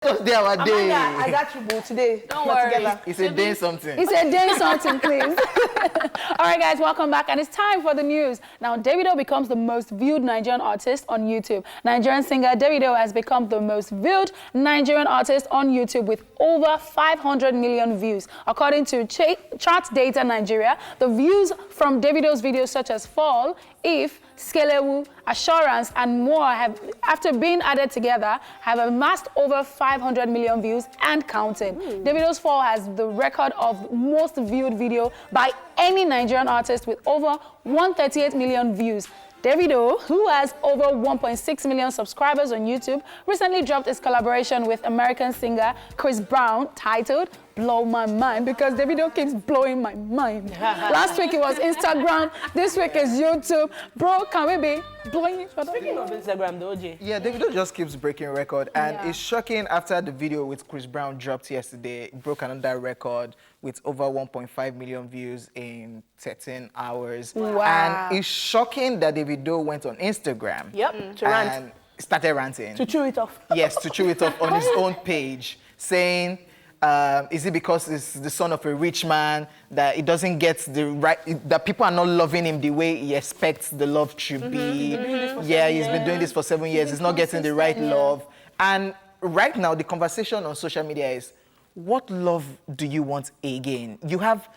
Today our day. Amanda, I got you, boo, today. Don't worry. Together. It's a day something. It's a day something, please. All right, guys, welcome back. And it's time for the news. Now, Davido becomes the most viewed Nigerian artist on YouTube. Nigerian singer Davido has become the most viewed Nigerian artist on YouTube with over 500 million views. According to Chart Data Nigeria, the views from Davido's videos such as Fall, If, Skelewu, Assurance, and more have, after being added together, have amassed over 500 million views and counting. Davido's Fall has the record of most viewed video by any Nigerian artist with over 138 million views. Davido, who has over 1.6 million subscribers on YouTube, recently dropped his collaboration with American singer Chris Brown titled Blow My Mind, because Davido keeps blowing my mind. Last week it was Instagram, this week is YouTube. Bro, can we be blowing each other? Speaking of Instagram, though, OJ. Yeah, Davido just keeps breaking record, and it's shocking. After the video with Chris Brown dropped yesterday, it broke another record with over 1.5 million views in 13 hours. Wow. And it's shocking that Davido went on Instagram To rant. and started ranting. To chew it off. Yes, to chew it off on his own page, saying, is it because he's the son of a rich man that he doesn't get the right, that people are not loving him the way he expects the love to be? Yeah, he's been doing this for 7 years. He's not getting the right love. And right now, the conversation on social media is, what love do you want again? You have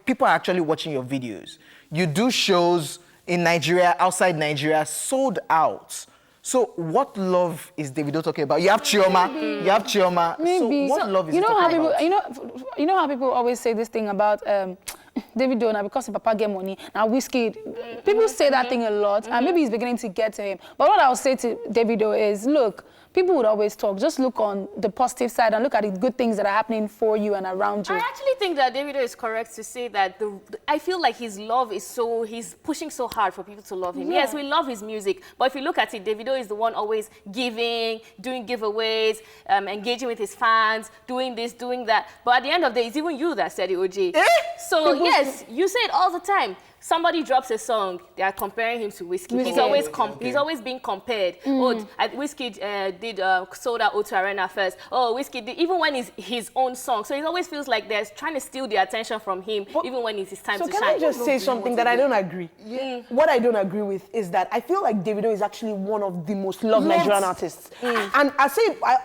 people are actually watching your videos. You do shows in Nigeria, outside Nigeria, sold out. So what love is Davido talking about? You have Chioma. You have Chioma. Maybe. So what love is you he know talking how about? people, you know how people always say this thing about Davido, now because his papa get money, now Wizkid. People say that thing a lot, and maybe he's beginning to get to him. But what I'll say to Davido is, look, people would always talk. Just look on the positive side and look at the good things that are happening for you and around you. I actually think that Davido is correct to say that I feel like his love is he's pushing so hard for people to love him. Yes, we love his music, but if you look at it, Davido is the one always giving, doing giveaways, engaging with his fans, doing this, doing that. But at the end of the day, it's even you that said it, OJ. So yes, you say it all the time. Somebody drops a song, they are comparing him to Wizkid. He's always being compared. Oh, Wizkid did sold out O2 Arena first. Oh, Wizkid did, even when it's his own song. So it always feels like they're trying to steal the attention from him, even when it's his time to shine. So can I just say something that I don't agree? What I don't agree with is that I feel like Davido is actually one of the most loved Nigerian artists. And I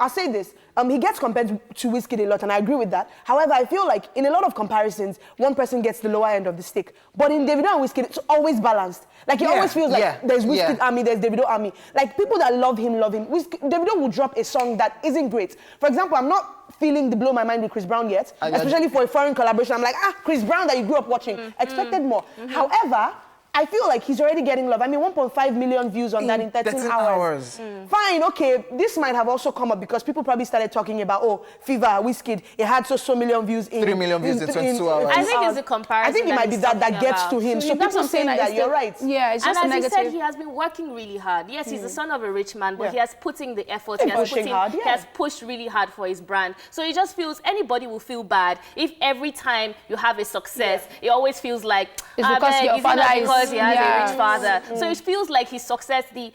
say this. He gets compared to Wizkid a lot, and I agree with that. However, I feel like in a lot of comparisons, one person gets the lower end of the stick. But in Davido and Wizkid, it's always balanced. Like, it always feels like there's Wizkid army, there's Davido army. Like, people that love him, love him. Davido will drop a song that isn't great. For example, I'm not feeling the Blow My Mind with Chris Brown yet, especially for a foreign collaboration. I'm like, Chris Brown that you grew up watching. Expected more. However, I feel like he's already getting love. I mean, 1.5 million views on that in 13 hours. Fine, okay. This might have also come up because people probably started talking about, Fever, Wizkid, it had so many views in 3 million views in 22 hours. I think it's a comparison. I think it might be that gets to him. So people saying that you're right. Yeah, it's just and as negative. he said, he has been working really hard. Yes, he's the son of a rich man, but he has put in the effort. He has pushed really hard for his brand. So it just feels, anybody will feel bad if every time you have a success, it always feels like, it's because your father because he has a rich father. So it feels like his success, the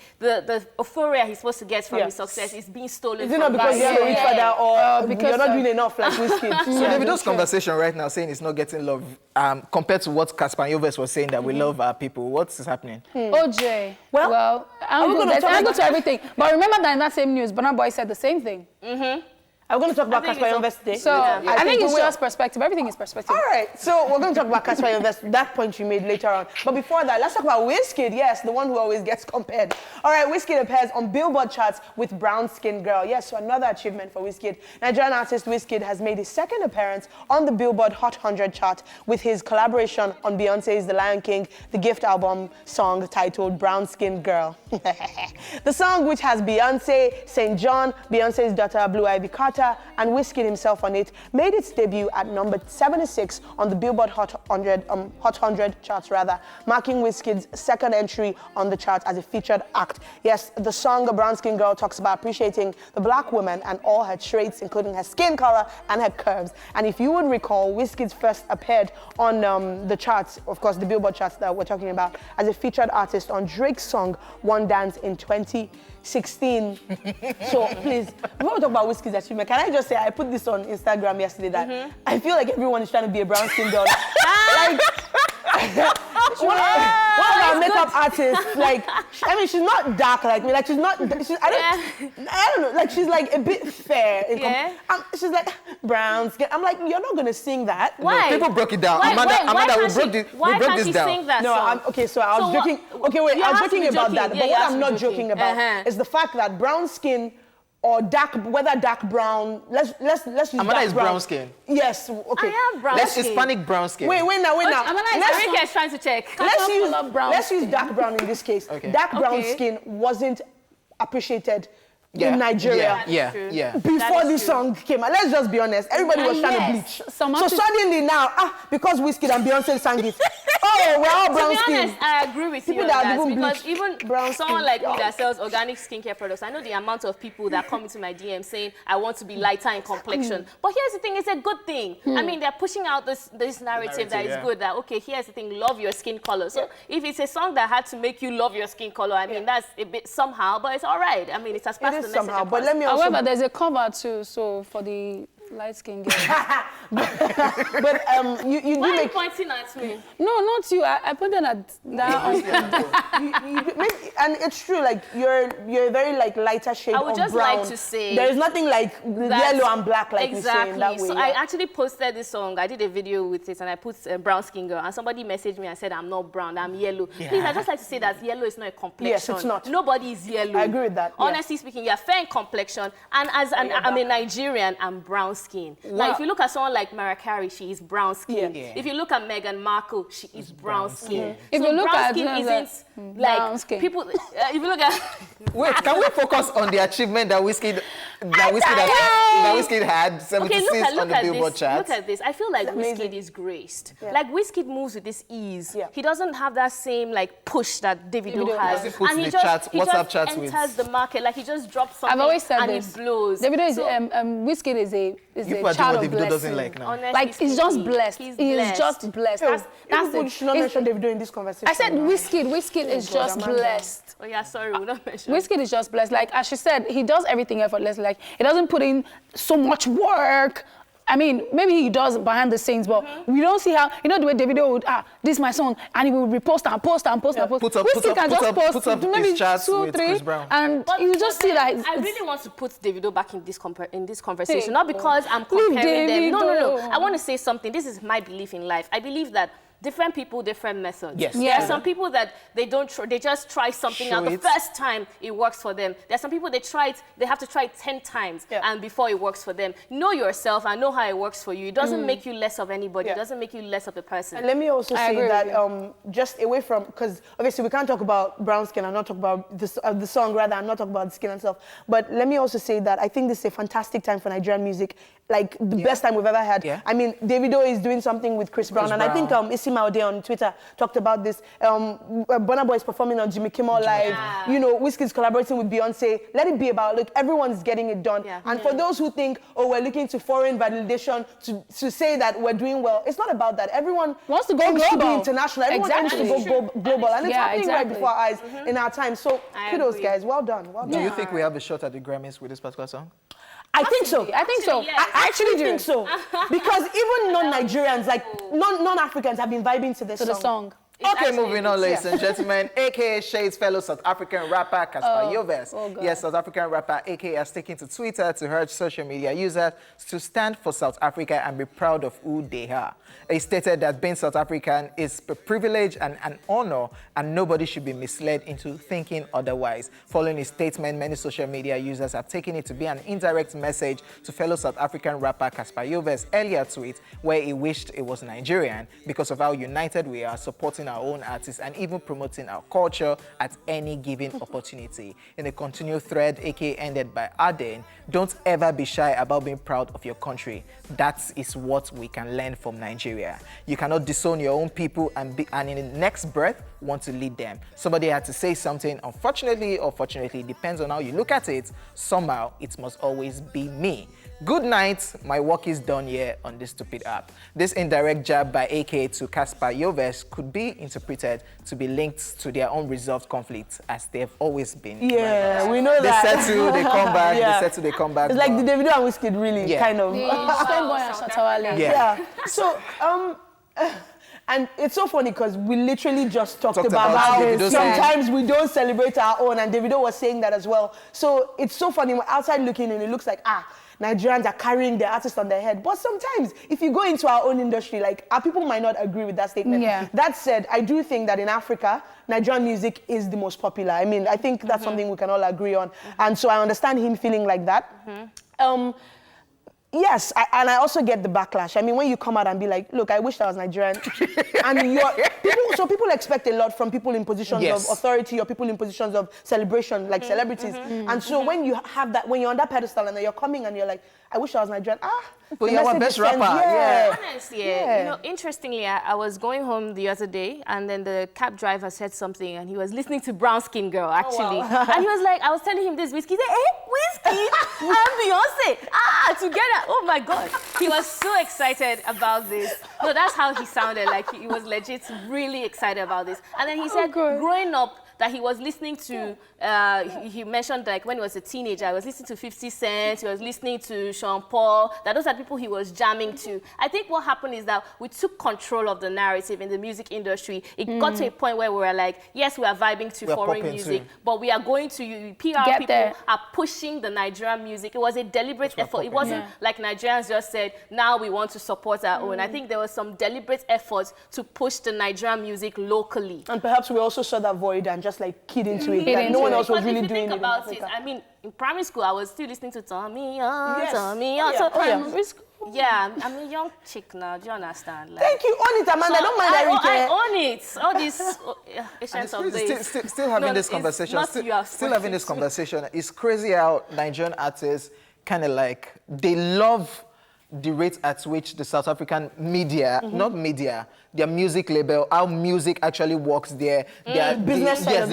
euphoria he's supposed to get from his success is being stolen. Is it not because you have a rich father or because you're not doing enough like Wizkid? So Davido's conversation right now saying it's not getting love compared to what Casper Yoves was saying that we love our people. What's happening? OJ, well I'm going to everything. But remember that in that same news, Burna Boy said the same thing. I'm going to talk about Casper Yoves today. So I think it's just perspective. Everything is perspective. All right. So we're going to talk about Casper Yoves, that point you made later on. But before that, let's talk about Wizkid. Yes, the one who always gets compared. All right, Wizkid appears on Billboard charts with Brown Skin Girl. Yes, so another achievement for Wizkid. Nigerian artist Wizkid has made his second appearance on the Billboard Hot 100 chart with his collaboration on Beyonce's The Lion King, The Gift album song titled Brown Skin Girl. The song, which has Beyonce, St. John, Beyonce's daughter Blue Ivy Carter, Carter, and Wizkid himself on it, made its debut at number 76 on the Billboard Hot 100 charts, marking Wizkid's second entry on the chart as a featured act. Yes, the song A Brown Skin Girl talks about appreciating the black woman and all her traits, including her skin color and her curves. And if you would recall, Wizkid first appeared on the charts, of course, the Billboard charts that we're talking about, as a featured artist on Drake's song One Dance in 2016. So please, before we talk about Wizkid's achievement, can I just say I put this on Instagram yesterday that I feel like everyone is trying to be a brown skin girl. Like, one of our makeup artists, like, I mean, she's not dark like me. Like, she's not. I don't know. Like, she's like a bit fair. She's like brown skin. I'm like, you're not gonna sing that. Why? No, people broke it down. Amanda, we broke this down. Why can't she sing that song? Okay, so I was joking. Okay, wait, I was joking about that. But what I'm not joking about is the fact that brown skin or dark, whether dark brown, let's use Amanda is brown. brown skin. Yes, okay. I am brown Let's skin. Hispanic brown skin. Wait now. Enrique is trying to check. Let's use dark brown in this case. Okay. Dark brown skin wasn't appreciated in Nigeria. Before this song came out. Let's just be honest. Everybody was trying to bleach. So suddenly now, because Wizkid and Beyonce sang it, we're all brown skin. To be honest, I agree with you on that, because even someone like me that sells organic skincare products, I know the amount of people that come into my DM saying, I want to be lighter in complexion. But here's the thing, it's a good thing. I mean, they're pushing out this narrative that is good, that, okay, here's the thing, love your skin color. So if it's a song that had to make you love your skin color, I mean, that's a bit somehow, but it's all right. I mean, it has passed the message somehow, across. but let me also... However, there's a cover too, so for the light skin girl. But you Why do are you make... pointing at me? No, not you. I put them at that. And it's true, like you're a very like lighter shade of brown. I would just like to say there is nothing like yellow and black like we say in that way. So I actually posted this song. I did a video with it, and I put brown skin girl. And somebody messaged me and said, "I'm not brown. I'm yellow." Please, I just like to say that yellow is not a complexion. Yes, it's not. Nobody is yellow. I agree with that. Honestly speaking, you're fair in complexion, and I'm a Nigerian. I'm brown skin. Like if you look at someone like Mariah Carey, she is brown skin. If you look at Meghan Markle, she is brown skin. If so you look brown at skin isn't like brown skin. people. If you look at Wait, can we focus on the achievement that Wizkid had 76 on the Billboard charts? Look at this. I feel like Wizkid is graced. Like Wizkid moves with this ease. He doesn't have that same like push that Davido has. And he just enters the market. Like he just drops something. I've always said and this. it blows. Davido is Wizkid is a child of Davido doesn't blessing. like now. Honestly Like he's just speaking, blessed. He's He is blessed. just blessed. People should not mention Davido in this conversation. I said Wizkid is just blessed. Oh yeah, sorry, we'll not mention. Wizkid is just blessed. Like as she said, he does everything effortlessly. Like he doesn't put in so much work. I mean, maybe he does behind the scenes, but we don't see how, you know, the way Davido would, this is my song, and he will repost and post and post and post. Wizkid can just post maybe 2, 3, and you just see that. I really want to put Davido back in this conversation, not because I'm comparing them. No. I want to say something. This is my belief in life. I believe that different people, different methods. Yes. There are some people that they just try something out. The first time it works for them. There are some people they have to try it 10 times and before it works for them. Know yourself and know how it works for you. It doesn't make you less of anybody. It doesn't make you less of a person. And let me also say that just away from, because obviously we can't talk about brown skin and not talk about the song, rather, and not talk about the skin and stuff. But let me also say that I think this is a fantastic time for Nigerian music, like the best time we've ever had. I mean, Davido is doing something with Chris Brown, and I think Issy Maude on Twitter talked about this. Burna Boy is performing on Jimmy Kimmel Live. You know, Wizkid's collaborating with Beyonce. Let it be about, look, everyone's getting it done. And for those who think, we're looking to foreign validation to say that we're doing well, it's not about that. Everyone wants to go global. To be international. Everyone wants to go global. And it's happening right before our eyes in our time. So kudos, guys. Well done. Well done. Do you think we have a shot at the Grammys with this particular song? I think so. I think so. Yes. I actually think so. Because even non-Nigerians, like non-Africans have been vibing to this song. Okay, moving on, ladies and gentlemen. AKA Shade's fellow South African rapper, Cassper Nyovest. Yes, South African rapper AKA has taken to Twitter to urge social media users to stand for South Africa and be proud of who they are. He stated that being South African is a privilege and an honor, and nobody should be misled into thinking otherwise. Following his statement, many social media users have taken it to be an indirect message to fellow South African rapper Cassper Nyovest's earlier tweet, where he wished he was Nigerian because of how united we are supporting our own artists, and even promoting our culture at any given opportunity. In the continued thread, aka ended by Aden, don't ever be shy about being proud of your country. That is what we can learn from Nigeria. You cannot disown your own people and in the next breath want to lead them. Somebody had to say something. Unfortunately or fortunately, depends on how you look at it. Somehow, it must always be me. Good night, my work is done here on this stupid app. This indirect jab by AK to Caspar Yoves could be interpreted to be linked to their unresolved conflicts, as they've always been. Yeah, we know they that. They settle, they come back, Yeah. they settle, they come back. It's like the Davido and Wizkid, really, kind of. Yeah. So, and it's so funny because we literally just talked about how this. Sometimes we don't celebrate our own, and Davido was saying that as well. So it's so funny, when outside looking in, it looks like, Nigerians are carrying their artists on their head. But sometimes, if you go into our own industry, like, our people might not agree with that statement. Yeah. That said, I do think that in Africa, Nigerian music is the most popular. I mean, I think that's something we can all agree on. And so I understand him feeling like that. Yes, and I also get the backlash. I mean, when you come out and be like, look, I wish I was Nigerian. And people expect a lot from people in positions of authority or people in positions of celebration, like celebrities. And so when you have that, when you're on that pedestal and then you're coming and you're like, I wish I was Nigerian. But you're our best rapper. Honest, you know, interestingly, I was going home the other day, and then the cab driver said something, and he was listening to Brown Skin Girl, actually. And he was like, I was telling him this Wizkid. He said, hey, Wizkid and Beyonce, together. Oh my God. He was so excited about this. No, that's how he sounded. Like, he was legit really excited about this. And then he said, growing up, that he was listening to, he mentioned, like, when he was a teenager, I was listening to 50 Cent, he was listening to Sean Paul, that those are people he was jamming to. I think what happened is that we took control of the narrative in the music industry. It got to a point where we were like, yes, we are vibing to foreign music, but we are going to, PR people are pushing the Nigerian music. It was a deliberate effort. It wasn't like Nigerians just said, now we want to support our own. I think there was some deliberate effort to push the Nigerian music locally. And perhaps we also saw that void and just like kid into it. Like no one else was really doing it. About it. I mean, in primary school, I was still listening to Tommy On, Tommy On. Yeah, I'm a young chick now. Do you understand? Like, thank you. Own it, Amanda. Don't mind I own it. All these essence of days. Still having this conversation. Still having this conversation. It's crazy how Nigerian artists kind of like, they love the rate at which the South African media, not media, their music label, how music actually works there. The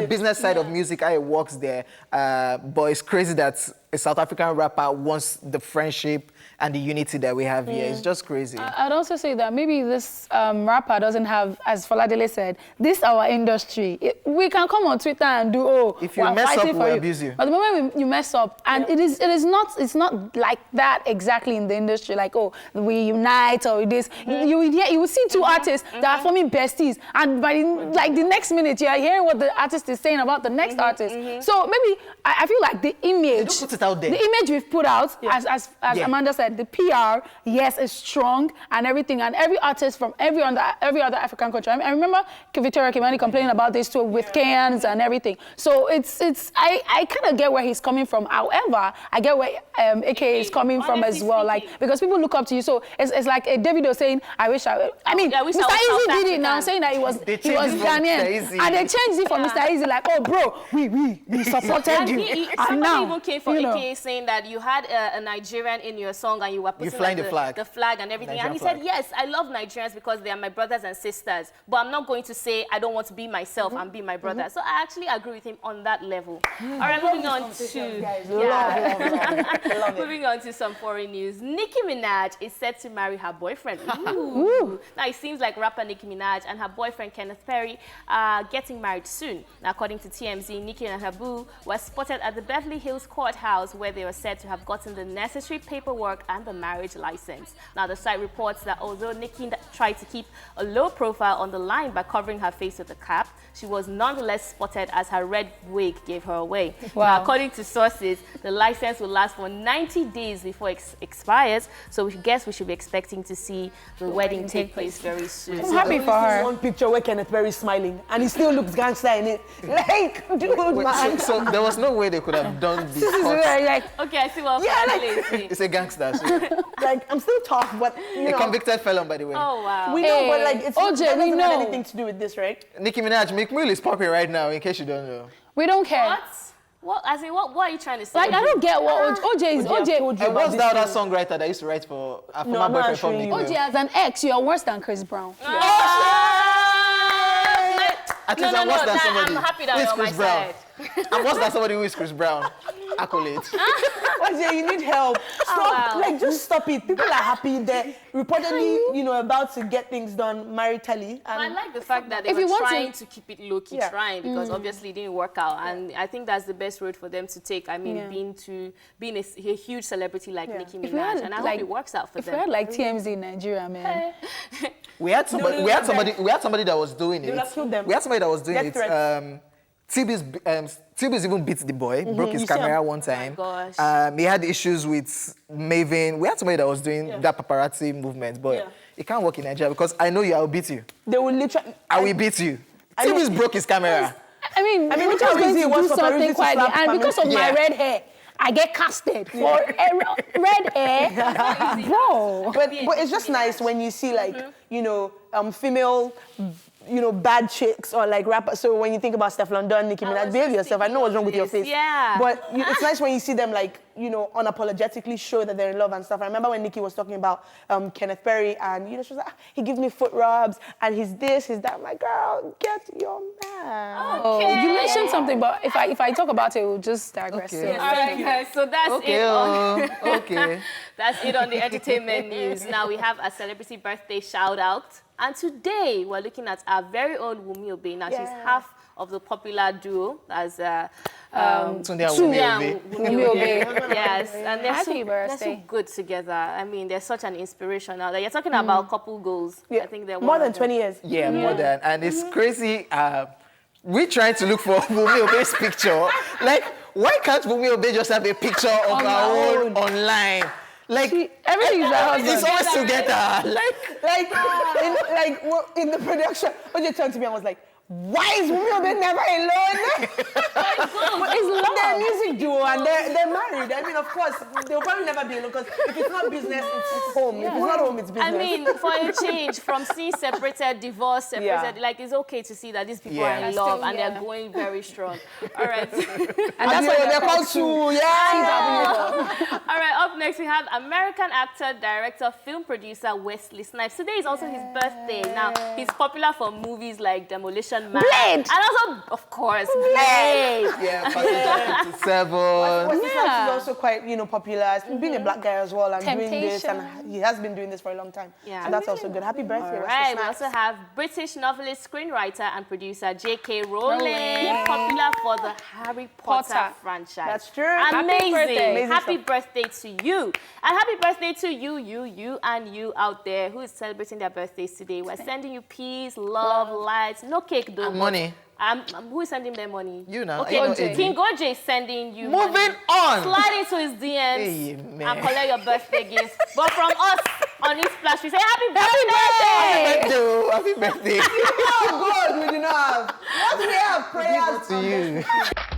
business side of music, how it works there. But it's crazy that a South African rapper wants the friendship and the unity that we have here. It's just crazy. I'd also say that maybe this rapper doesn't have, as Foladele said, this our industry. We can come on Twitter and do, if you mess up, we'll abuse you. But the moment you mess up, and it's not like that exactly in the industry, like, we unite or this. You will see two artists that are forming besties, and by the next minute, you are hearing what the artist is saying about the next artist. So maybe I feel like the image, put it out there. The image we've put out, as Amanda said, the PR, yes, is strong and everything, and every artist from every other African country. I remember Victoria Kimani complaining about this too with Kenyans and everything. So I kind of get where he's coming from. However, I get where AK is coming from as well, like, because people look up to you. So it's like a Davido saying, Mr. Easy did it now, saying that he was Ghanaian, and they changed it for Mr. Easy, like, oh bro, we supported you. Somebody even came for AKA saying that you had a Nigerian in your song and you were putting flying like, the flag and everything. Nigerian and he said, yes, I love Nigerians because they are my brothers and sisters, but I'm not going to say I don't want to be myself and be my brother. So I actually agree with him on that level. All right, moving on to moving on to some foreign news. Nicki Minaj is set to marry her boyfriend. Ooh. Now it seems like rapper Nicki Minaj and her boyfriend Kenneth Perry are getting married soon. Now, according to TMZ, Nicki and her boo were spotted at the Beverly Hills courthouse, where they were said to have gotten the necessary paperwork and the marriage license. Now, the site reports that although Nicki tried to keep a low profile on the line by covering her face with a cap, she was nonetheless spotted as her red wig gave her away. Wow. Now, according to sources, the license will last for 90 days before it expires, so we guess we should be expecting to see the wedding take place very soon. I'm happy for her. One picture where Kenneth Perry is smiling, and he still looks gangster in it. Like, dude, man. So there was no way they could have done the you're like, Okay, I see what Yeah, like- It's a gangster. So. Like, I'm still tough, but, you A know. convicted felon, by the way. Oh, wow. We know, but like, it's OJ, that we doesn't have know. anything to do with this, right? Nicki Minaj, Meek Mill is popping right now, in case you don't know. we don't care. What? What? As in, what are you trying to say? Like, I don't get what OJ is. OJ, I've OJ, told you And about what's this that other thing. songwriter that used to write for a former I'm not boyfriend from showing Nicki you. Mill? OJ as an ex, you're worse than Chris Brown. At least I'm worse than somebody. I'm happy that who is you're on my Chris Brown. side. I'm worse than somebody who is Chris Brown. Accolade. OJ, you need help. Stop, wow. like, just stop it. People are happy. They're reportedly, you know, about to get things done maritally. I And like the fact that they If were you want trying to keep it low-key, Yeah. trying, because obviously it didn't work out. And I think that's the best road for them to take. I mean, Yeah. being a huge celebrity like Yeah. Nicki If we had, Minaj. And I like, hope it works out for If we them. had like TMZ in Nigeria, man. We had somebody. We had somebody that was doing They would have killed them. We had somebody that was doing Death it. threats. Tibis even beat the boy, broke his you see him? camera one time. gosh. He had issues with Maven. We had somebody that was doing that paparazzi movement, but Yeah. it can't work in Nigeria because I know you. I will beat you. they will literally. I will beat you. I mean- Tibis broke his camera. I mean, look we're how just going easy it to was do for something Peruzzi to quietly. slap And because of my Yeah. red hair, I get casted for red hair. Bro. But it's just nice when you see like you know female bad chicks or like rappers. So when you think about Steph London, Nicki Minaj, was behave just yourself. I know what's wrong with your thinking face. of this, yeah. But it's nice when you see them like unapologetically show that they're in love and stuff. I remember when Nicki was talking about Kenneth Perry and she was like, he gives me foot rubs and he's this, he's that. I'm like, girl, get your man. Oh, you mentioned something, but if I talk about it, we'll just digress. Okay. So- All right, guys. So that's Okay, it. On, okay. that's it on the entertainment news. Now we have a celebrity birthday shout out. And today we're looking at our very own Wunmi Obey. Now she's half of the popular duo as Tunde and Tunde Wunmi Obey. and Wunmi Obey. Yes, and they're Happy they're so birthday. good together. I mean, they're such an inspiration now. You're talking about couple goals. Yeah. I think they're more one than of them. 20 years. Yeah, more than. And it's crazy. We're trying to look for Wunmi Obey's picture. Like, why can't Wunmi Obey just have a picture of her own online? Like, Everything is her it's husband. always together. In the production, OJ turned to me and was like, why is Wunmi Obey never alone? It's They're a love. music duo and they're married. I mean, of course, they'll probably never be alone because if it's not business, it's home. If it's not home, it's business. I mean, for a change from seeing separated, divorced, separated, Yeah. like it's okay to see that these people Yeah. are in Still, love and yeah. they're going very strong. All right. And that's why they're called two. Yeah. All right, up next we have American actor, director, film producer Wesley Snipes. Today is also his birthday. Now, he's popular for movies like Demolition Man. Blade. And also, of course, Blade. Yeah, Passenger 57. Wesley Snipes Yeah. is also quite, popular. He's being a black guy as well and doing this, Temptation. and he has been doing this for a long time. Yeah. So that's also good. Happy birthday, All Wesley right, we Snipes. also have British novelist, screenwriter, and producer J.K. Rowling, Rowling. popular for the Harry Potter Potter. franchise. That's true. Amazing. Happy birthday. Amazing Happy stuff. birthday to you. And happy birthday to you, and you out there who is celebrating their birthdays today. We're sending you peace, love, lights, no cake though. And money. Who is sending them money? You now. Okay, You know, King Oje is sending you Moving money. on. Slide into his DMs Hey, man. and collect your birthday gifts. But from us on this splash, we say happy birthday! Happy birthday. Oh, God, we do not have. What do we have? Prayers. To you.